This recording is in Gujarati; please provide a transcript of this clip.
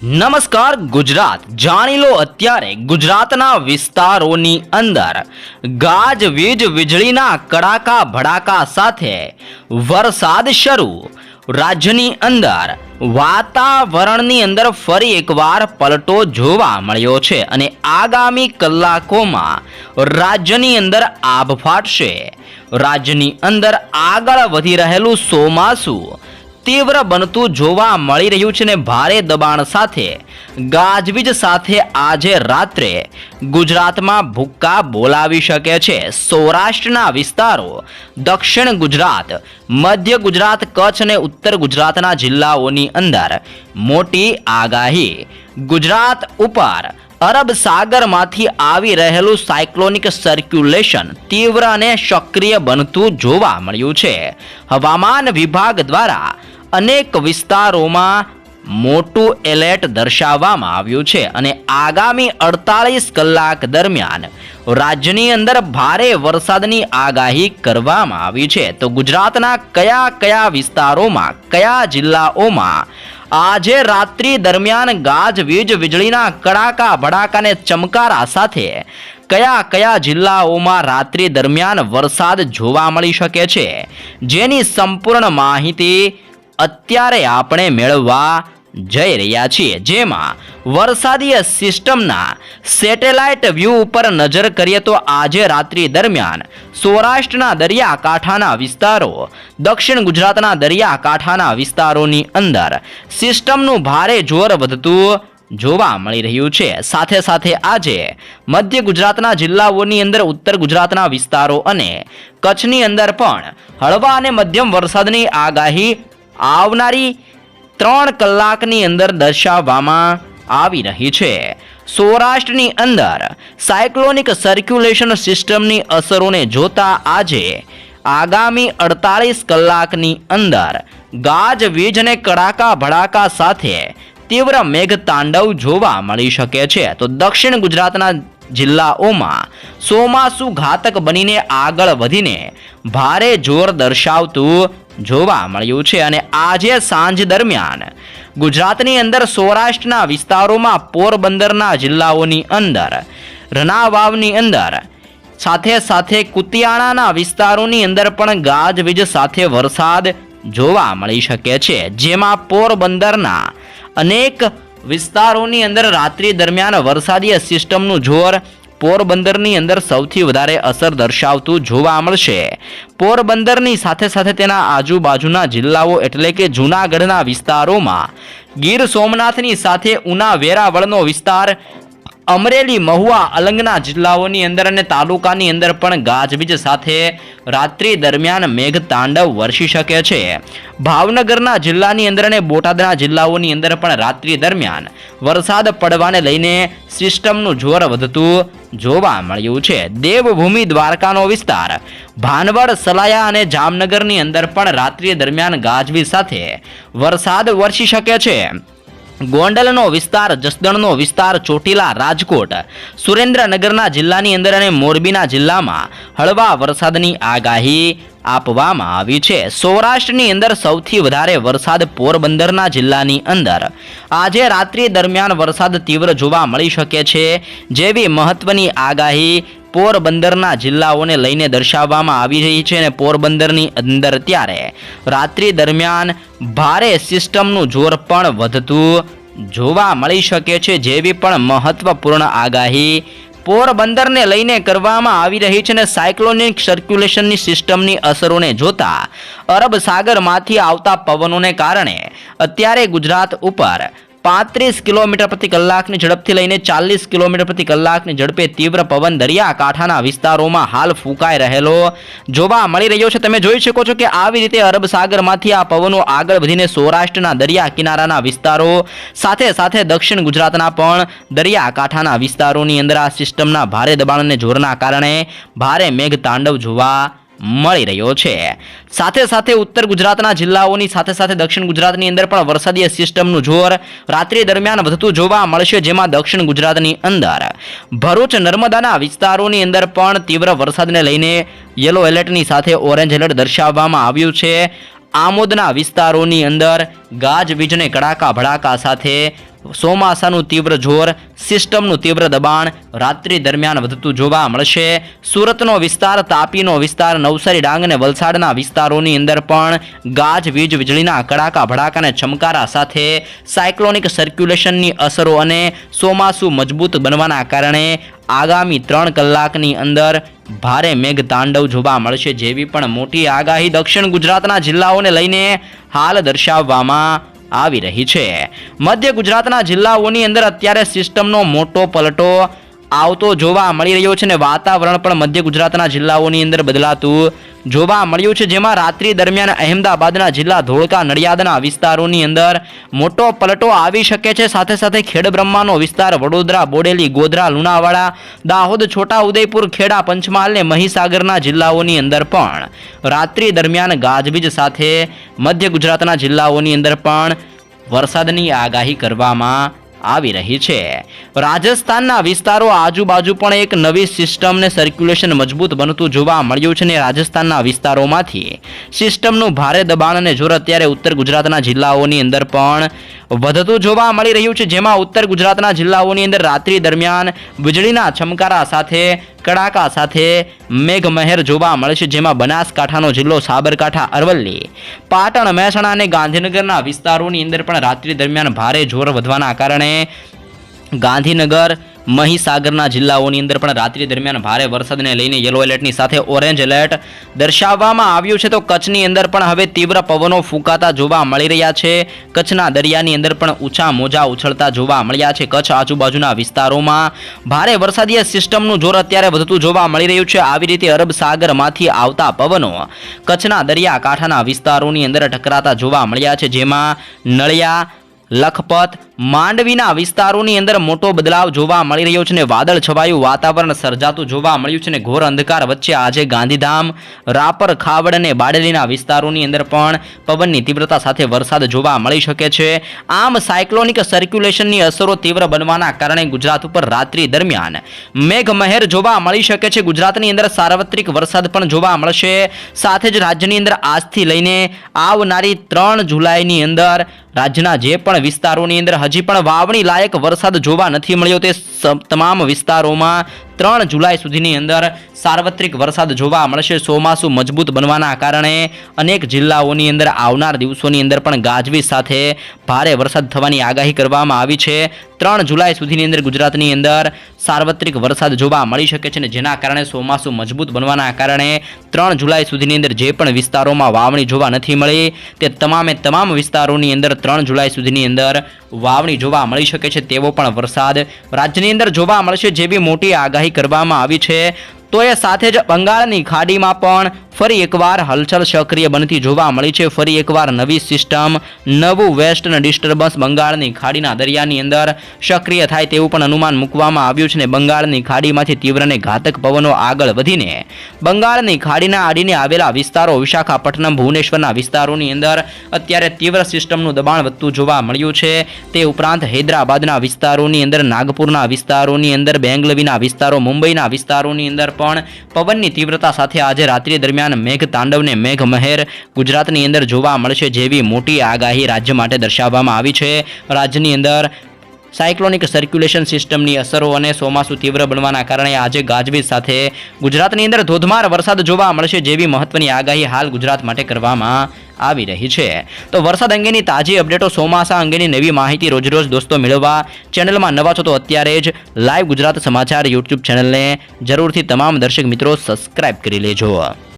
નમસ્કાર ગુજરાત, જાણી લો અત્યારે ગુજરાતના વિસ્તારોની અંદર ગાજવીજ વીજળીના કડાકા ભડાકા સાથે વરસાદ શરૂ. રાજ્યની અંદર વાતાવરણની અંદર ફરી એકવાર પલટો જોવા મળ્યો છે અને આગામી કલાકોમાં રાજ્યની અંદર આભ ફાટશે. રાજ્યની અંદર આગળ વધી રહેલું ચોમાસું તીવ્ર બનતું જોવા મળી રહ્યું છે ને ભારે દબાણ સાથે ગાજવીજ સાથે આજે રાત્રે ગુજરાતમાં ભૂક્કા બોલાવી શકે છે. સૌરાષ્ટ્રના વિસ્તારો, દક્ષિણ ગુજરાત, મધ્ય ગુજરાત, કચ્છ અને ઉત્તર ગુજરાતના જિલ્લાઓની અંદર મોટી આગાહી. ગુજરાત ઉપર અરબ સાગરમાંથી આવી રહેલું સાયક્લોનિક સર્ક્યુલેશન તીવ્ર અને સક્રિય બનતું જોવા મળ્યું છે. હવામાન વિભાગ દ્વારા અનેક વિસ્તારોમાં મોટું એલર્ટ દર્શાવવામાં આવ્યું છે અને આગામી 48 કલાક દરમિયાન રાજ્યની અંદર ભારે વરસાદની આગાહી કરવામાં આવી છે. તો ગુજરાતના કયા કયા વિસ્તારોમાં, કયા જિલ્લાઓમાં આજે રાત્રિ દરમિયાન ગાજવીજ વીજળીના કડાકા ભડાકાને ચમકારા સાથે કયા કયા જિલ્લાઓમાં રાત્રિ દરમિયાન વરસાદ જોવા મળી શકે છે, જેની સંપૂર્ણ માહિતી અત્યારે આપણે મેળવવા જઈ રહ્યા છીએ. જેમાં વરસાદીય સિસ્ટમના સેટેલાઇટ વ્યૂ ઉપર નજર કરીએ તો આજે રાત્રિ દરમિયાન સૌરાષ્ટ્રના દરિયાકાંઠાના વિસ્તારો, દક્ષિણ ગુજરાતના દરિયાકાંઠાના વિસ્તારોની અંદર સિસ્ટમનું ભારે જોર વધતું જોવા મળી રહ્યું છે. સાથે સાથે આજે મધ્ય ગુજરાતના જિલ્લાઓની અંદર, ઉત્તર ગુજરાતના વિસ્તારો અને કચ્છની અંદર પણ હળવા અને મધ્યમ વરસાદની આગાહી આવનારી 3 કલાકની અંદર દર્શાવવામાં આવી રહી છે. સૌરાષ્ટ્રની અંદર સાયક્લોનિક સર્ક્યુલેશન સિસ્ટમની અસરોને જોતા આજે આગામી 48 કલાકની અંદર ગાજવીજ અને કડાકા ભડાકા સાથે તીવ્ર મેઘતાંડવ જોવા મળી શકે છે. તો દક્ષિણ ગુજરાતના જિલ્લાઓમાં ચોમાસું ઘાતક બનીને આગળ વધીને ભારે જોર દર્શાવતું જોવા મળ્યું છે અને આજે સાંજ દરમિયાન ગુજરાતની અંદર સૌરાષ્ટ્રના વિસ્તારોમાં પોરબંદરના જિલ્લાઓની અંદર, રનાવાવની અંદર, સાથે સાથે કુતિયાણાના વિસ્તારોની અંદર પણ ગાજવીજ સાથે વરસાદ જોવા મળી શકે છે. જેમાં પોરબંદરના અનેક વિસ્તારોની અંદર રાત્રિ દરમિયાન વરસાદીય સિસ્ટમનું જોર પોરબંદરની અંદર સૌથી વધારે અસર દર્શાવતું જોવા મળશે. પોરબંદરની સાથે સાથે તેના આજુબાજુના જિલ્લાઓ એટલે કે જૂનાગઢના વિસ્તારોમાં, ગીર સોમનાથની સાથે ઉના, વેરાવળનો વિસ્તાર, અમરેલી, મહુવા, અલંગના જિલ્લાઓની અંદર અને તાલુકાની અંદર પણ ગાજવીજ સાથે રાત્રિ દરમિયાન મેઘતાંડવ વરસી શકે છે. ભાવનગરના જિલ્લાની અંદર અને બોટાદના જિલ્લાઓની અંદર પણ રાત્રિ દરમિયાન વરસાદ પડવાને લઈને સિસ્ટમનું જોર વધતું જોવા મળ્યું છે. દેવભૂમિ દ્વારકાનો વિસ્તાર, ભાનવડ, સલાયા અને જામનગરની અંદર પણ રાત્રિ દરમિયાન ગાજવીજ સાથે વરસાદ વરસી શકે છે. ગોંડલનો વિસ્તાર, જસદણનો વિસ્તાર, ચોટીલા, રાજકોટ, સુરેન્દ્રનગરના જિલ્લાની અંદર અને મોરબીના જિલ્લામાં હળવા વરસાદની આગાહી આપવામાં આવી છે. સૌરાષ્ટ્રની અંદર સૌથી વધારે વરસાદ પોરબંદરના જિલ્લાની અંદર આજે રાત્રિ દરમિયાન વરસાદ તીવ્ર જોવા મળી શકે છે, જેવી મહત્વની આગાહી પોરબંદરના જિલ્લાઓને લઈને દર્શાવવામાં આવી રહી છે. અને પોરબંદરની અંદર ત્યારે રાત્રિ દરમિયાન ભારે સિસ્ટમનું જોર પણ વધતું જોવા મળી શકે છે, જેવી પણ મહત્વપૂર્ણ આગાહી પોરબંદરને લઈને કરવામાં આવી રહી છે. અને સાયક્લોનિક સર્ક્યુલેશનની સિસ્ટમની અસરોને જોતા અરબ સાગરમાંથી આવતા પવનોને કારણે અત્યારે ગુજરાત ઉપર 35 કિલોમીટર પ્રતિ કલાકની ઝડપથી લઈને 40 કિલોમીટર પ્રતિ કલાકની ઝડપે તીવ્ર પવન દરિયાકાંઠાના વિસ્તારોમાં હાલ ફૂંકાઈ રહેલો જોવા મળી રહ્યો છે. તમે જોઈ શકો છો કે આવી રીતે અરબ સાગરમાંથી આ પવનો આગળ વધીને સૌરાષ્ટ્રના દરિયા કિનારાના વિસ્તારો, સાથે સાથે દક્ષિણ ગુજરાતના પણ દરિયાકાંઠાના વિસ્તારોની અંદર આ સિસ્ટમના ભારે દબાણ અને જોરના કારણે ભારે મેઘતાંડવ જોવા મળી રહ્યો છે. સાથે સાથે ઉત્તર ગુજરાતના જિલ્લાઓની સાથે સાથે દક્ષિણ ગુજરાતની અંદર પણ વરસાદીય સિસ્ટમનું જોર રાત્રિ દરમિયાન વધતું જોવા મળશે. જેમાં દક્ષિણ ગુજરાતની અંદર ભરૂચ, નર્મદાના વિસ્તારોની અંદર પણ તીવ્ર વરસાદને લઈને યલો એલર્ટની સાથે ઓરેન્જ એલર્ટ દર્શાવવામાં આવ્યું છે. આમોદના વિસ્તારોની અંદર ગાજવીજને કડાકા ભડાકા સાથે ચોમાસાનું તીવ્ર જોર, સિસ્ટમનું તીવ્ર દબાણ રાત્રિ દરમિયાન વધતું જોવા મળશે. સુરતનો વિસ્તાર, તાપીનો વિસ્તાર, નવસારી, ડાંગ અને વલસાડના વિસ્તારોની અંદર પણ ગાજવીજ, વીજળીના કડાકા ભડાકાને ચમકારા સાથે સાયક્લોનિક સર્ક્યુલેશનની અસરો અને ચોમાસું મજબૂત બનવાના કારણે આગામી 3 કલાકની અંદર ભારે મેઘ તાંડવ જોવા મળશે જેવી પણ મોટી આગાહી દક્ષિણ ગુજરાતના જિલ્લાઓને લઈને હાલ દર્શાવવામાં આવી રહી છે. મધ્ય ગુજરાતના જિલ્લાઓની અંદર અત્યારે સિસ્ટમનો મોટો પલટો આવતો જોવા મળી રહ્યો છે અને વાતાવરણ પણ મધ્ય ગુજરાતના જિલ્લાઓની અંદર બદલાતું જોવા મળ્યું છે, જેમાં રાત્રિ દરમિયાન અહેમદાબાદના જિલ્લા, ધોળકા, નડિયાદના વિસ્તારોની અંદર મોટો પલટો આવી શકે છે. સાથે સાથે ખેડબ્રહ્માનો વિસ્તાર, વડોદરા, બોડેલી, ગોધરા, લુણાવાડા, દાહોદ, છોટા ઉદેપુર, ખેડા, પંચમહાલ ને મહીસાગરના જિલ્લાઓની અંદર પણ રાત્રિ દરમિયાન ગાજવીજ સાથે મધ્ય ગુજરાતના જિલ્લાઓની અંદર પણ વરસાદની આગાહી કરવામાં આવી રહી છે. રાજસ્થાનના વિસ્તારો આજુબાજુ પણ એક નવી સિસ્ટમને સર્ક્યુલેશન મજબૂત બનતું જોવા મળ્યું છે અને રાજસ્થાનના વિસ્તારોમાંથી સિસ્ટમનું ભારે દબાણ અને જોર અત્યારે ઉત્તર ગુજરાતના જિલ્લાઓની અંદર પણ વધતું જોવા મળી રહ્યું છે, જેમાં ઉત્તર ગુજરાતના જિલ્લાઓની અંદર રાત્રિ દરમિયાન વીજળીના ચમકારા સાથે, કડાકા સાથે મેઘમહેર જોવા મળે છે, જેમાં બનાસકાંઠાનો જિલ્લો, સાબરકાંઠા, અરવલ્લી, પાટણ, મહેસાણા અને ગાંધીનગરના વિસ્તારોની અંદર પણ રાત્રિ દરમિયાન ભારે જોર વધવાના કારણે ગાંધીનગર, મહીસાગરના જિલ્લાઓની અંદર પણ રાત્રિ દરમિયાન ભારે વરસાદને લઈને યલો એલર્ટની સાથે ઓરેન્જ એલર્ટ દર્શાવવામાં આવ્યું છે. તો કચ્છની અંદર પણ હવે તીવ્ર પવનો ફૂંકાતા જોવા મળી રહ્યા છે. કચ્છના દરિયાની અંદર પણ ઊંચા મોજા ઉછળતા જોવા મળ્યા છે. કચ્છ આજુબાજુના વિસ્તારોમાં ભારે વરસાદીય સિસ્ટમનું જોર અત્યારે વધતું જોવા મળી રહ્યું છે. આવી રીતે અરબ સાગરમાંથી આવતા પવનો કચ્છના દરિયાકાંઠાના વિસ્તારોની અંદર ટકરાતા જોવા મળ્યા છે, જેમાં નળિયા, લખપત, માંડવીના વિસ્તારોની અંદર મોટો બદલાવ જોવા મળી રહ્યો છે અને વાદળ છવાયું વાતાવરણ સર્જાતું જોવા મળ્યું છે અને ઘોર અંધકાર વચ્ચે આજે ગાંધીધામ, રાપર, ખાવડ અને બારડોલીના વિસ્તારોની અંદર પણ પવનની તીવ્રતા સાથે વરસાદ જોવા મળી શકે છે. આમ સાયક્લોનિક સર્ક્યુલેશનની અસરો તીવ્ર બનવાના કારણે ગુજરાત ઉપર રાત્રિ દરમિયાન મેઘમહેર જોવા મળી શકે છે. ગુજરાતની અંદર સાર્વત્રિક વરસાદ પણ જોવા મળશે. સાથે જ રાજ્યની અંદર આજથી લઈને આવનારી 3 જુલાઈની અંદર રાજ્યના જે પણ વિસ્તારોની અંદર હજી પણ વાવણી લાયક વરસાદ જોવા નથી મળ્યો તે તમામ વિસ્તારોમાં 3 જુલાઈ સુધીની અંદર સાર્વત્રિક વરસાદ જોવા મળશે. ચોમાસું મજબૂત બનવાના કારણે અનેક જિલ્લાઓની અંદર આવનાર દિવસોની અંદર પણ ગાજવીજ સાથે ભારે વરસાદ થવાની આગાહી કરવામાં આવી છે. 3 જુલાઈ સુધીની અંદર ગુજરાતની અંદર સાર્વત્રિક વરસાદ જોવા મળી શકે છે અને જેના કારણે ચોમાસું મજબૂત બનવાના કારણે 3 જુલાઈ સુધીની અંદર જે પણ વિસ્તારોમાં વાવણી જોવા નથી મળી તે તમામ વિસ્તારોની અંદર 3 જુલાઈ સુધીની અંદર વાવણી જોવા મળી શકે છે તેવો પણ વરસાદ રાજ્યની અંદર જોવા મળશે જેવી મોટી આગાહી કરવામાં આવી છે. તો એ સાથે જ બંગાળની ખાડીમાં પણ ફરી એકવાર હલચલ સક્રિય બનતી જોવા મળી છે. ફરી એકવાર નવી સિસ્ટમ, નવું વેસ્ટર્ન ડિસ્ટર્બન્સ બંગાળની ખાડીના દરિયાની અંદર સક્રિય થાય તેવું પણ અનુમાન મૂકવામાં આવ્યું છે ને બંગાળની ખાડીમાંથી તીવ્ર અને ઘાતક પવનો આગળ વધીને બંગાળની ખાડીના આડીને આવેલા વિસ્તારો, વિશાખાપટ્ટનમ, ભુવનેશ્વરના વિસ્તારોની અંદર અત્યારે તીવ્ર સિસ્ટમનું દબાણ વધતું જોવા મળ્યું છે. તે ઉપરાંત હૈદરાબાદના વિસ્તારોની અંદર, નાગપુરના વિસ્તારોની અંદર, બેંગલવીના વિસ્તારો, મુંબઈના વિસ્તારોની અંદર પણ પવનની તીવ્રતા સાથે આજે રાત્રિ દરમિયાન મેઘ તાંડવને મેઘમહેર ગુજરાતની અંદર જોવા મળશે જેવી મોટી આગાહી રાજ્ય માટે દર્શાવવામાં આવી છે. રાજ્યની અંદર સાયક્લોનિક સર્ક્યુલેશન સિસ્ટમની અસરો અને ચોમાસું તીવ્ર બનવાના કારણે આજે ગાજવીજ સાથે ગુજરાતની અંદર ધોધમાર વરસાદ જોવા મળશે જેવી મહત્વની આગાહી હાલ ગુજરાત માટે કરવામાં આવી રહી છે. તો વરસાદ અંગેની તાજી અપડેટો, ચોમાસા અંગેની નવી માહિતી રોજ દોસ્તો મેળવવા ચેનલમાં નવા છો તો અત્યારે જ લાઈવ ગુજરાત સમાચાર યુટ્યુબ ચેનલને જરૂરથી તમામ દર્શક મિત્રો સબસ્ક્રાઇબ કરી લેજો.